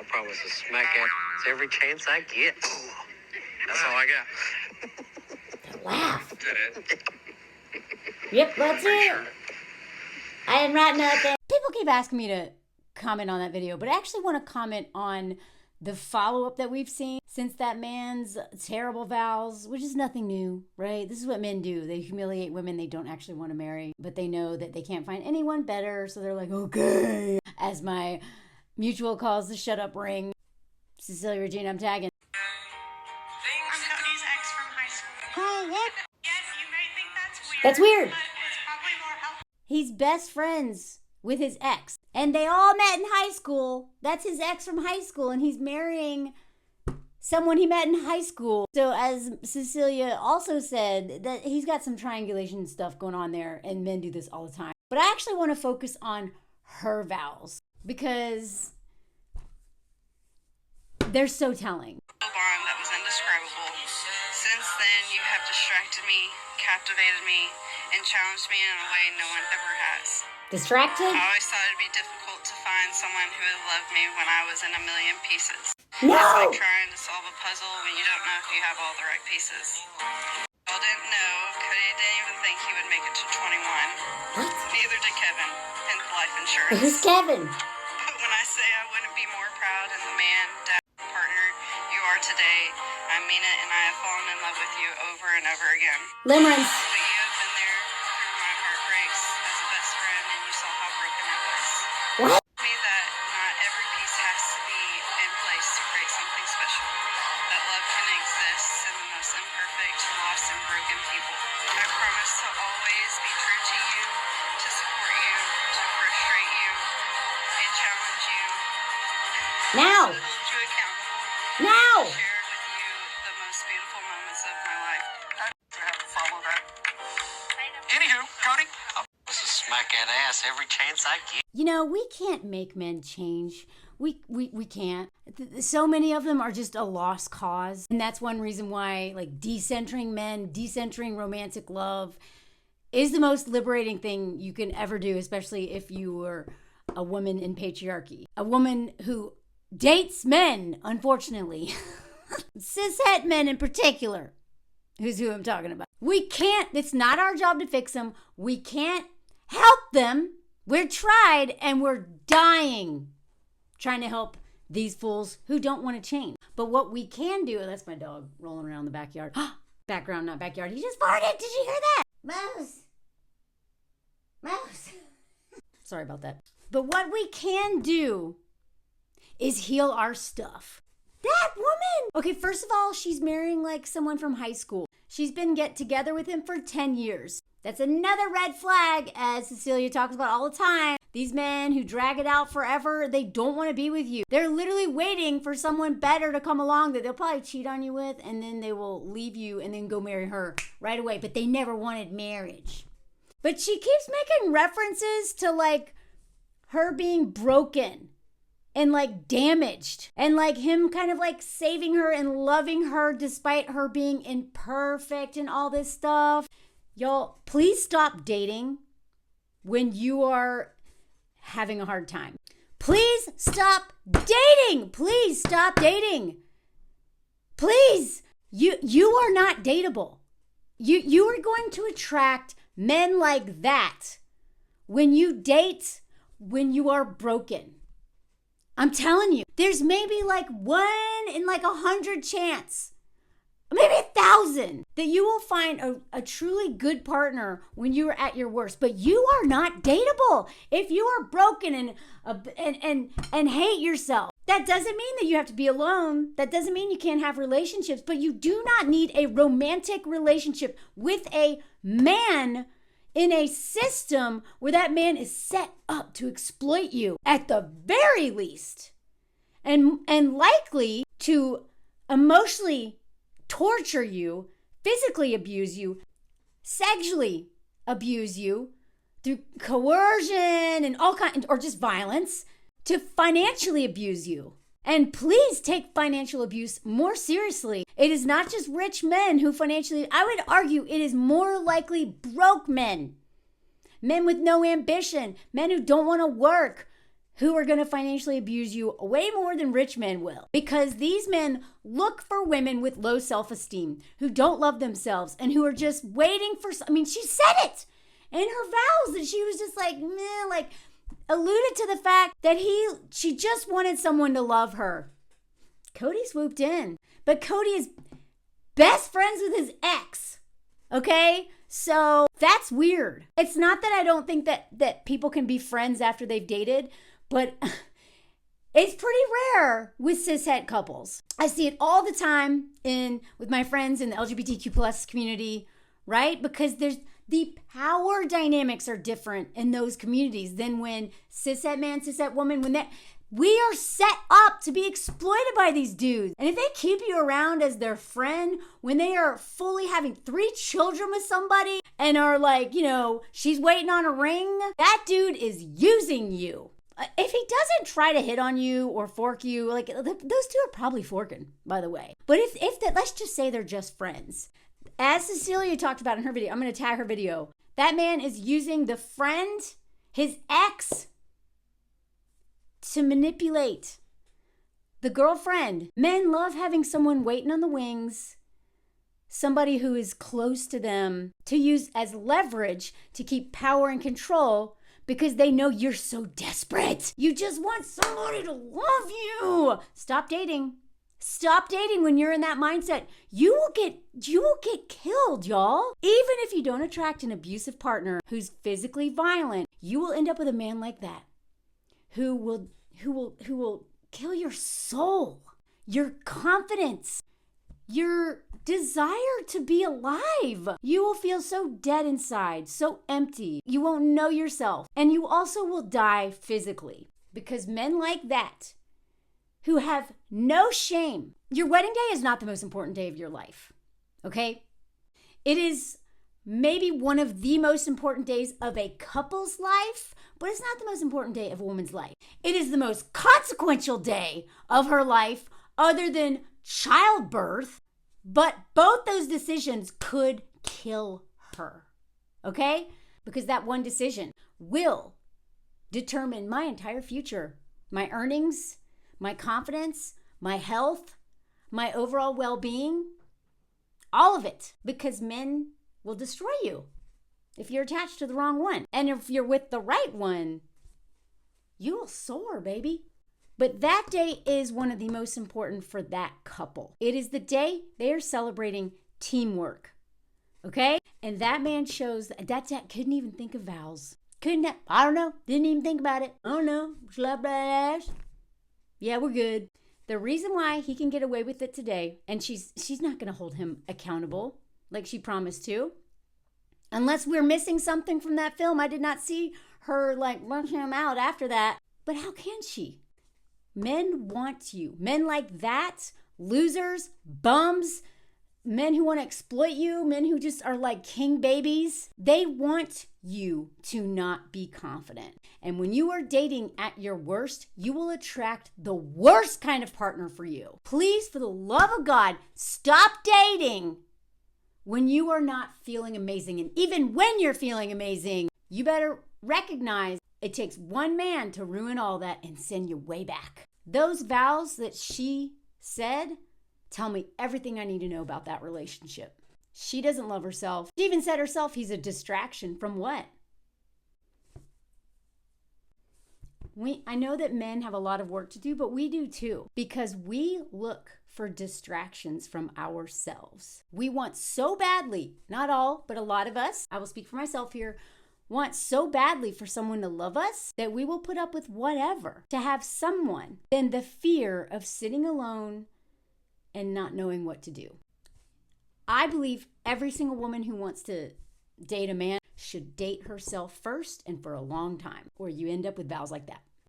I promise to smack ass every chance I get. That's all I got. Laugh. Did it? Yep, that's it. I didn't write nothing. People keep asking me to comment on that video, but I actually want to comment on the follow-up that we've seen since that man's terrible vows, which is nothing new, right? This is what men do. They humiliate women they don't actually want to marry, but they know that they can't find anyone better, so they're like, okay. As my mutual calls the shut up ring. Cecilia Regina, I'm tagging. I'm Cody's ex from high school. Girl, what? Yes, you may think that's weird. That's weird. But it's probably more helpful. He's best friends with his ex. And they all met in high school. That's his ex from high school. And he's marrying someone he met in high school. So as Cecilia also said, that he's got some triangulation stuff going on there. And men do this all the time. But I actually want to focus on her vows. Because they're so telling. A bond that was indescribable. Since then, you have distracted me, captivated me, and challenged me in a way no one ever has. Distracted? I always thought it'd be difficult to find someone who would love me when I was in a million pieces. No! It's like trying to solve a puzzle when you don't know if you have all the right pieces. I didn't know. Cody didn't even think he would make it to 21. What? Neither did Kevin, and life insurance. Who's Kevin? But when I say I wouldn't be more proud in the man, dad, partner you are today, I mean it, and I have fallen in love with you over and over again. Limerence. But you have been there through my heartbreaks as a best friend, and you saw how broken I was. What? Me that not every piece has to be in place to create something special. That love can exist in the most imperfect, lost, and broken people. I promise to always be true to you, to support you, to frustrate you, and challenge you. Now. To hold you accountable. Now. Share with you the most beautiful moments of my life. I have to follow that. Anywho, Cody. I promise to smack that ass every chance I get. You know, we can't make men change. We can't. So many of them are just a lost cause. And that's one reason why, like, decentering men, decentering romantic love is the most liberating thing you can ever do, especially if you were a woman in patriarchy. A woman who dates men, unfortunately. Cishet men in particular, who's who I'm talking about. We can't, it's not our job to fix them. We can't help them. We're tried and we're dying trying to help these fools who don't want to change. But what we can do, that's my dog rolling around the backyard. Background, not backyard. He just farted. Did you hear that? Mouse. Mouse. Sorry about that. But what we can do is heal our stuff. That woman! Okay, first of all, she's marrying like someone from high school. She's been together with him for 10 years. That's another red flag, as Cecilia talks about all the time. These men who drag it out forever, they don't want to be with you. They're literally waiting for someone better to come along that they'll probably cheat on you with, and then they will leave you and then go marry her right away. But they never wanted marriage. But she keeps making references to like her being broken and like damaged, and like him kind of like saving her and loving her despite her being imperfect and all this stuff. Y'all, please stop dating when you are having a hard time. Please stop dating. Please stop dating. Please. You are not dateable. You are going to attract men like that when you date when you are broken. I'm telling you, there's maybe like 1 in like 100 chance, maybe 1,000, that you will find a truly good partner when you are at your worst. But you are not dateable if you are broken and hate yourself. That doesn't mean that you have to be alone. That doesn't mean you can't have relationships. But you do not need a romantic relationship with a man in a system where that man is set up to exploit you at the very least, and likely to emotionally torture you, physically abuse you, sexually abuse you through coercion and all kinds, or just violence, to financially abuse you. And please take financial abuse more seriously. It is not just rich men who financially, I would argue it is more likely broke men. Men with no ambition, men who don't want to work, who are going to financially abuse you way more than rich men will. Because these men look for women with low self-esteem, who don't love themselves, and who are just waiting for, she said it in her vows that she was just like, meh, like alluded to the fact that she just wanted someone to love her. Cody swooped in, but Cody is best friends with his ex, okay? So that's weird. It's not that I don't think that people can be friends after they've dated, but it's pretty rare with cishet couples. I see it all the time with my friends in the LGBTQ plus community, right? Because the power dynamics are different in those communities than when cishet man, cishet woman, we are set up to be exploited by these dudes. And if they keep you around as their friend when they are fully having 3 children with somebody and are like, she's waiting on a ring, that dude is using you. If he doesn't try to hit on you or fork you, like those two are probably forking, by the way. But if let's just say they're just friends. As Cecilia talked about in her video, I'm going to tag her video. That man is using the friend, his ex, to manipulate the girlfriend. Men love having someone waiting on the wings, somebody who is close to them, to use as leverage to keep power and control because they know you're so desperate. You just want somebody to love you. Stop dating. Stop dating when you're in that mindset. You will get killed, y'all. Even if you don't attract an abusive partner who's physically violent, you will end up with a man like that who will kill your soul, your confidence, your desire to be alive. You will feel so dead inside, so empty. You won't know yourself. And you also will die physically because men like that who have no shame. Your wedding day is not the most important day of your life, okay? It is maybe one of the most important days of a couple's life, but it's not the most important day of a woman's life. It is the most consequential day of her life other than childbirth, but both those decisions could kill her, okay? Because that one decision will determine my entire future, my earnings, my confidence, my health, my overall well-being, all of it, because men will destroy you if you're attached to the wrong one. And if you're with the right one, you will soar, baby. But that day is one of the most important for that couple. It is the day they are celebrating teamwork, okay? And that man shows that couldn't even think of vows. I don't know, didn't even think about it. I don't know, slap that ass. Yeah, we're good. The reason why he can get away with it today, and she's not going to hold him accountable like she promised to, unless we're missing something from that film. I did not see her like run him out after that. But how can she? Men want you. Men like that, losers, bums, men who want to exploit you, men who just are like king babies, they want you to not be confident. And when you are dating at your worst, you will attract the worst kind of partner for you. Please, for the love of God, stop dating when you are not feeling amazing. And even when you're feeling amazing, you better recognize it takes one man to ruin all that and send you way back. Those vows that she said tell me everything I need to know about that relationship. She doesn't love herself. She even said herself he's a distraction from what? I know that men have a lot of work to do, but we do too, because we look for distractions from ourselves. We want so badly, not all, but a lot of us, I will speak for myself here, want so badly for someone to love us that we will put up with whatever to have someone than the fear of sitting alone and not knowing what to do. I believe every single woman who wants to date a man should date herself first and for a long time, or you end up with vows like that.